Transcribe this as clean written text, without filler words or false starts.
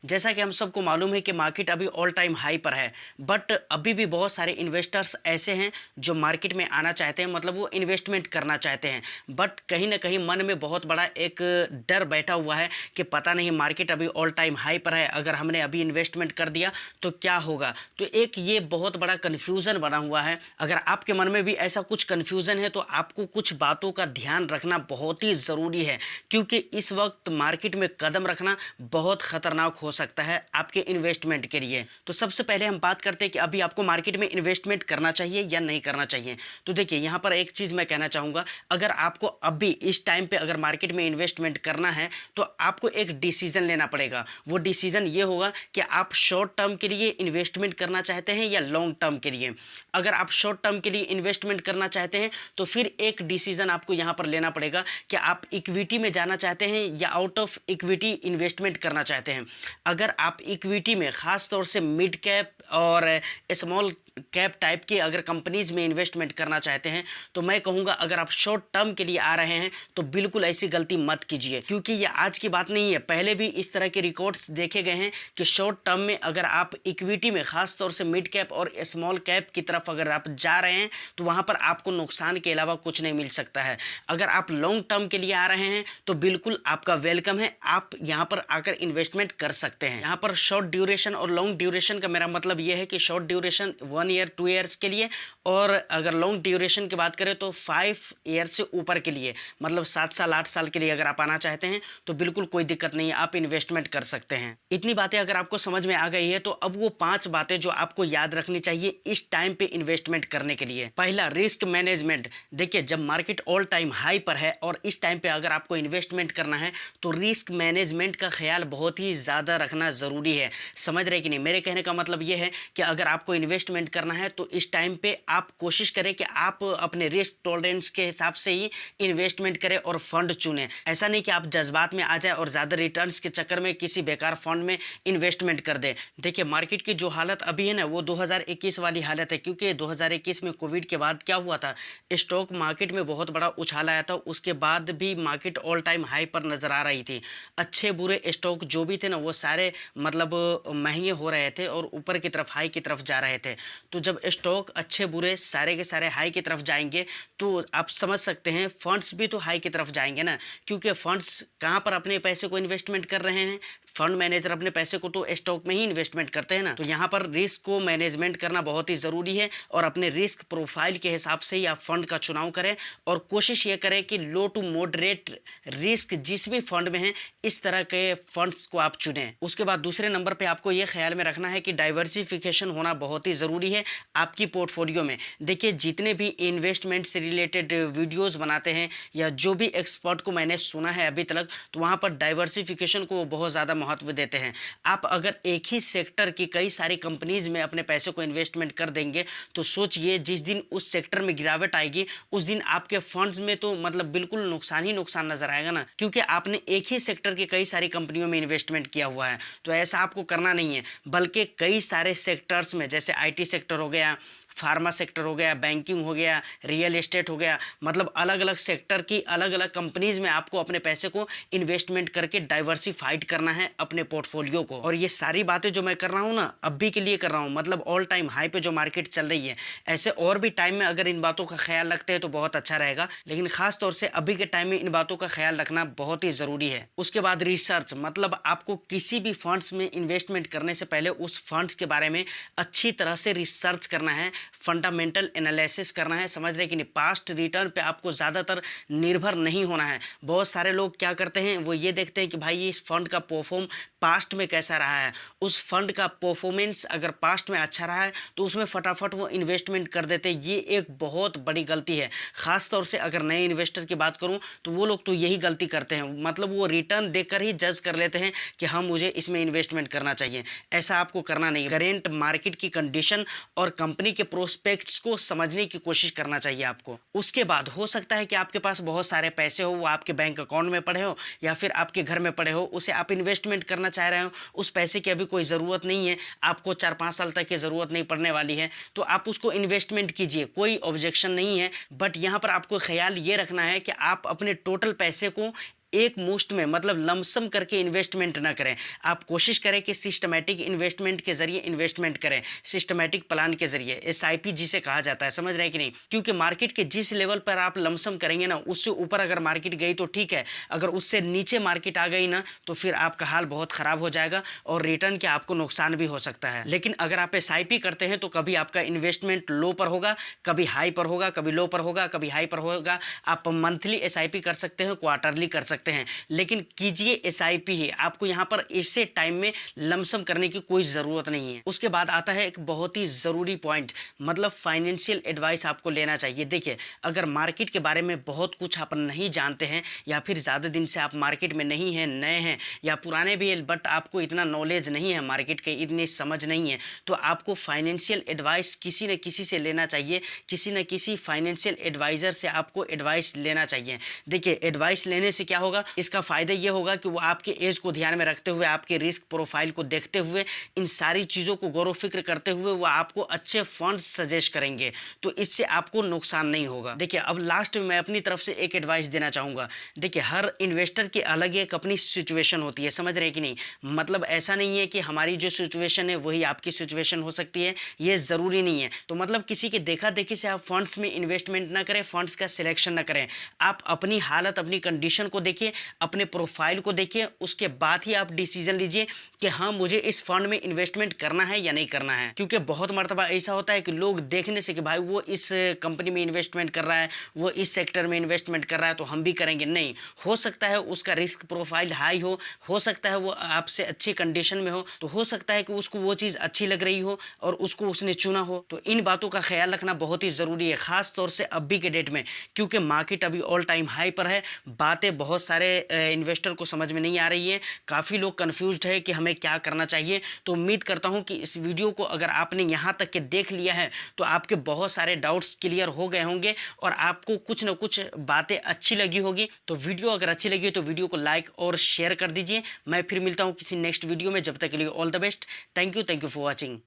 जैसा कि हम सबको मालूम है कि मार्केट अभी ऑल टाइम हाई पर है, बट अभी भी बहुत सारे इन्वेस्टर्स ऐसे हैं जो मार्केट में आना चाहते हैं, मतलब वो इन्वेस्टमेंट करना चाहते हैं, बट कहीं ना कहीं मन में बहुत बड़ा एक डर बैठा हुआ है कि पता नहीं मार्केट अभी ऑल टाइम हाई पर है, अगर हमने अभी इन्वेस्टमेंट कर दिया तो क्या होगा। तो एक ये बहुत बड़ा कन्फ्यूज़न बना हुआ है। अगर आपके मन में भी ऐसा कुछ कन्फ्यूज़न है तो आपको कुछ बातों का ध्यान रखना बहुत ही ज़रूरी है, क्योंकि इस वक्त मार्केट में कदम रखना बहुत ख़तरनाक हो सकता है आपके इन्वेस्टमेंट के लिए। तो सबसे पहले हम बात करते हैं कि अभी आपको मार्केट में इन्वेस्टमेंट करना चाहिए या नहीं करना चाहिए। तो देखिए, यहाँ पर एक चीज़ मैं कहना चाहूँगा, अगर आपको अभी इस टाइम पे अगर मार्केट में इन्वेस्टमेंट करना है तो आपको एक डिसीज़न लेना पड़ेगा। वो डिसीज़न ये होगा कि आप शॉर्ट टर्म के लिए इन्वेस्टमेंट करना चाहते हैं या लॉन्ग टर्म के लिए। अगर आप शॉर्ट टर्म के लिए इन्वेस्टमेंट करना चाहते हैं तो फिर एक डिसीज़न आपको यहाँ पर लेना पड़ेगा कि आप इक्विटी में जाना चाहते हैं या आउट ऑफ इक्विटी इन्वेस्टमेंट करना चाहते हैं। अगर आप इक्विटी में ख़ास तौर से मिड कैप और स्मॉल कैप टाइप की अगर कंपनीज में इन्वेस्टमेंट करना चाहते हैं तो मैं कहूँगा अगर आप शॉर्ट टर्म के लिए आ रहे हैं तो बिल्कुल ऐसी गलती मत कीजिए, क्योंकि ये आज की बात नहीं है। पहले भी इस तरह के रिकॉर्ड्स देखे गए हैं कि शॉर्ट टर्म में अगर आप इक्विटी में ख़ास तौर से मिड कैप और स्मॉल कैप की तरफ अगर आप जा रहे हैं तो वहाँ पर आपको नुकसान के अलावा कुछ नहीं मिल सकता है। अगर आप लॉन्ग टर्म के लिए आ रहे हैं तो बिल्कुल आपका वेलकम है, आप यहाँ पर आकर इन्वेस्टमेंट कर सकते हैं। यहाँ पर शॉर्ट ड्यूरेशन और लॉन्ग ड्यूरेशन का मेरा मतलब ये है कि शॉर्ट ड्यूरेशन 1 ईयर 2 ईयर्स के लिए, और अगर लॉन्ग ड्यूरेशन की बात करें तो 5 ईयर से ऊपर के लिए, मतलब 7 साल 8 साल के लिए अगर आप आना चाहते हैं तो बिल्कुल कोई दिक्कत नहीं है, आप इन्वेस्टमेंट कर सकते हैं। इतनी बातें अगर आपको समझ में आ गई है तो अब वो 5 बातें जो आपको याद रखनी चाहिए इस टाइम पे इन्वेस्टमेंट करने के लिए। पहला, रिस्क मैनेजमेंट। देखिए, जब मार्केट ऑल टाइम हाई पर है और इस टाइम पे अगर आपको इन्वेस्टमेंट करना है तो रिस्क मैनेजमेंट का ख्याल बहुत ही ज़्यादा रखना ज़रूरी है। समझ रहे कि नहीं? मेरे कहने का मतलब ये है कि अगर आपको इन्वेस्टमेंट करना है तो इस टाइम पे आप कोशिश करें कि आप अपने रिस्क टॉलरेंस के हिसाब से ही इन्वेस्टमेंट करें और फंड चुनें। ऐसा नहीं कि आप जज्बात में आ जाए और ज़्यादा रिटर्न्स के चक्कर में किसी बेकार फंड में इन्वेस्टमेंट कर दें। देखिए, मार्केट की जो हालत अभी है ना वो 2021 वाली हालत है, क्योंकि 2021 में कोविड के बाद क्या हुआ था, स्टॉक मार्केट में बहुत बड़ा उछाल आया था। उसके बाद भी मार्केट ऑल टाइम हाई पर नज़र आ रही थी। अच्छे बुरे स्टॉक जो भी थे ना वो सारे मतलब महंगे हो रहे थे और ऊपर की तरफ हाई की तरफ जा रहे थे। तो जब स्टॉक अच्छे बुरे सारे के सारे हाई की तरफ जाएंगे तो आप समझ सकते हैं फंड्स भी तो हाई की तरफ जाएंगे ना, क्योंकि फंड्स कहाँ पर अपने पैसे को इन्वेस्टमेंट कर रहे हैं, फंड मैनेजर अपने पैसे को तो स्टॉक में ही इन्वेस्टमेंट करते हैं ना। तो यहाँ पर रिस्क को मैनेजमेंट करना बहुत ही ज़रूरी है और अपने रिस्क प्रोफाइल के हिसाब से ही आप फंड का चुनाव करें और कोशिश ये करें कि लो टू मॉडरेट रिस्क जिस भी फंड में है इस तरह के फंड्स को आप चुनें। उसके बाद दूसरे नंबर पे आपको ये ख्याल में रखना है कि डाइवर्सिफिकेशन होना बहुत ही ज़रूरी है आपकी पोर्टफोलियो में। देखिए, जितने भी इन्वेस्टमेंट से रिलेटेड वीडियोज़ बनाते हैं या जो भी एक्सपर्ट को मैंने सुना है अभी तक, तो वहाँ पर डाइवर्सिफिकेशन को बहुत ज़्यादा महत्व देते हैं। आप अगर एक ही सेक्टर की कई सारी कंपनीज में अपने पैसे को इन्वेस्टमेंट कर देंगे तो सोचिए जिस दिन उस सेक्टर में गिरावट आएगी उस दिन आपके फंड्स में तो मतलब बिल्कुल नुकसान ही नुकसान नजर आएगा ना, क्योंकि आपने एक ही सेक्टर की कई सारी कंपनियों में इन्वेस्टमेंट किया हुआ है। तो ऐसा आपको करना नहीं है, बल्कि कई सारे सेक्टर्स में, जैसे आईटी सेक्टर हो गया, फार्मा सेक्टर हो गया, बैंकिंग हो गया, रियल एस्टेट हो गया, मतलब अलग अलग सेक्टर की अलग अलग कंपनीज में आपको अपने पैसे को इन्वेस्टमेंट करके डाइवर्सिफाइड करना है अपने पोर्टफोलियो को। और ये सारी बातें जो मैं कर रहा हूँ ना अभी के लिए कर रहा हूँ, मतलब ऑल टाइम हाई पे जो मार्केट चल रही है। ऐसे और भी टाइम में अगर इन बातों का ख्याल रखते हैं तो बहुत अच्छा रहेगा, लेकिन खास तौर से अभी के टाइम में इन बातों का ख्याल रखना बहुत ही ज़रूरी है। उसके बाद रिसर्च, मतलब आपको किसी भी फंड्स में इन्वेस्टमेंट करने से पहले उस फंड्स के बारे में अच्छी तरह से रिसर्च करना है, फंडामेंटल एनालिसिस करना है। समझ रहे कि नहीं? पास्ट रिटर्न पे आपको ज़्यादातर निर्भर नहीं होना है। बहुत सारे लोग क्या करते हैं, वो ये देखते हैं कि भाई इस फंड का परफॉर्म पास्ट में कैसा रहा है, उस फंड का परफॉर्मेंस अगर पास्ट में अच्छा रहा है तो उसमें फटाफट वो इन्वेस्टमेंट कर देते हैं। ये एक बहुत बड़ी गलती है। ख़ास तौर से अगर नए इन्वेस्टर की बात करूं तो वो लोग तो यही गलती करते हैं, मतलब वो रिटर्न देखकर ही जज कर लेते हैं कि हाँ मुझे इसमें इन्वेस्टमेंट करना चाहिए। ऐसा आपको करना नहीं। करेंट मार्केट की कंडीशन और कंपनी के प्रोस्पेक्ट्स को समझने की कोशिश करना चाहिए आपको। उसके बाद हो सकता है कि आपके पास बहुत सारे पैसे हो, वो आपके बैंक अकाउंट में पड़े हो या फिर आपके घर में पड़े हो, उसे आप इन्वेस्टमेंट करना चाह रहे हो। उस पैसे की अभी कोई ज़रूरत नहीं है, आपको 4-5 साल तक की ज़रूरत नहीं पड़ने वाली है, तो आप उसको इन्वेस्टमेंट कीजिए, कोई ऑब्जेक्शन नहीं है। बट यहाँ पर आपको ख्याल ये रखना है कि आप अपने टोटल पैसे को एक मुश्त में मतलब लमसम करके इन्वेस्टमेंट ना करें। आप कोशिश करें कि सिस्टमैटिक इन्वेस्टमेंट के ज़रिए इन्वेस्टमेंट करें, सिस्टमैटिक प्लान के ज़रिए, एसआईपी जिसे कहा जाता है, समझ रहे हैं कि नहीं? क्योंकि मार्केट के जिस लेवल पर आप लमसम करेंगे ना, उससे ऊपर अगर मार्केट गई तो ठीक है, अगर उससे नीचे मार्केट आ गई ना तो फिर आपका हाल बहुत ख़राब हो जाएगा और रिटर्न के आपको नुकसान भी हो सकता है। लेकिन अगर आप एसआईपी करते हैं तो कभी आपका इन्वेस्टमेंट लो पर होगा, कभी हाई पर होगा, कभी लो पर होगा, कभी हाई पर होगा। आप मंथली एसआईपी कर सकते हैं, क्वार्टरली कर सकते हैं, लेकिन कीजिए एसआईपी ही। आपको यहाँ पर इससे टाइम में लमसम करने की कोई ज़रूरत नहीं है। उसके बाद आता है एक बहुत ही ज़रूरी पॉइंट, मतलब फाइनेंशियल एडवाइस आपको लेना चाहिए। देखिए, अगर मार्केट के बारे में बहुत कुछ आप नहीं जानते हैं या फिर ज़्यादा दिन से आप मार्केट में नहीं हैं, नए हैं या पुराने भी हैं, बट आपको इतना नॉलेज नहीं है मार्केट के, इतनी समझ नहीं है, तो आपको फाइनेंशियल एडवाइस किसी न किसी से लेना चाहिए। किसी न किसी फाइनेंशियल एडवाइज़र से आपको एडवाइस लेना चाहिए। देखिए, एडवाइस लेने से क्या होगा, इसका फ़ायदा ये होगा कि वो आपके एज को ध्यान में रखते हुए, आपके रिस्क प्रोफाइल को देखते हुए, इन सारी चीज़ों को गौर व फिक्र करते हुए वो आपको अच्छे फंड्स सजेस्ट करेंगे, तो इससे आपको नुकसान नहीं होगा। देखिए, अब लास्ट में मैं अपनी तरफ से एक एडवाइस देना चाहूँगा। देखिए, हर इन्वेस्टर की अलग एक अपनी सिचुएशन होती है, समझ रहे हैं कि नहीं? मतलब ऐसा नहीं है कि हमारी जो सिचुएशन है वही आपकी सिचुएशन हो सकती है, ये ज़रूरी नहीं है। तो मतलब किसी के देखा देखी से आप फंड्स में इन्वेस्टमेंट ना करें, फंड्स का सिलेक्शन ना करें। आप अपनी हालत, अपनी कंडीशन को देखिए, अपने प्रोफाइल को देखिए, उसके बाद ही आप डिसीजन लीजिए कि हाँ, मुझे इस फंड में इन्वेस्टमेंट करना है या नहीं करना है। क्योंकि बहुत मर्तबा ऐसा होता है कि लोग देखने से कि भाई वो इस कंपनी में इन्वेस्टमेंट कर रहा है, वो इस सेक्टर में इन्वेस्टमेंट कर रहा है, तो हम भी करेंगे। नहीं, हो सकता है उसका रिस्क प्रोफाइल हाई हो सकता है वो आपसे अच्छी कंडीशन में हो, तो हो सकता है कि उसको वो चीज़ अच्छी लग रही हो और उसको उसने चुना हो। तो इन बातों का ख्याल रखना बहुत ही ज़रूरी है, ख़ास तौर से अभी के डेट में, क्योंकि मार्केट अभी ऑल टाइम हाई पर है। बातें बहुत सारे इन्वेस्टर को समझ में नहीं आ रही है, काफ़ी लोग कन्फ्यूज्ड है कि हमें क्या करना चाहिए। तो उम्मीद करता हूँ कि इस वीडियो को अगर आपने यहाँ तक के देख लिया है तो आपके बहुत सारे डाउट्स क्लियर हो गए होंगे और आपको कुछ न कुछ बातें अच्छी लगी होगी। तो वीडियो अगर अच्छी लगी तो वीडियो को लाइक और शेयर कर दीजिए। मैं फिर मिलता हूँ किसी नेक्स्ट वीडियो में, जब तक के लिए all the best. Thank you for watching.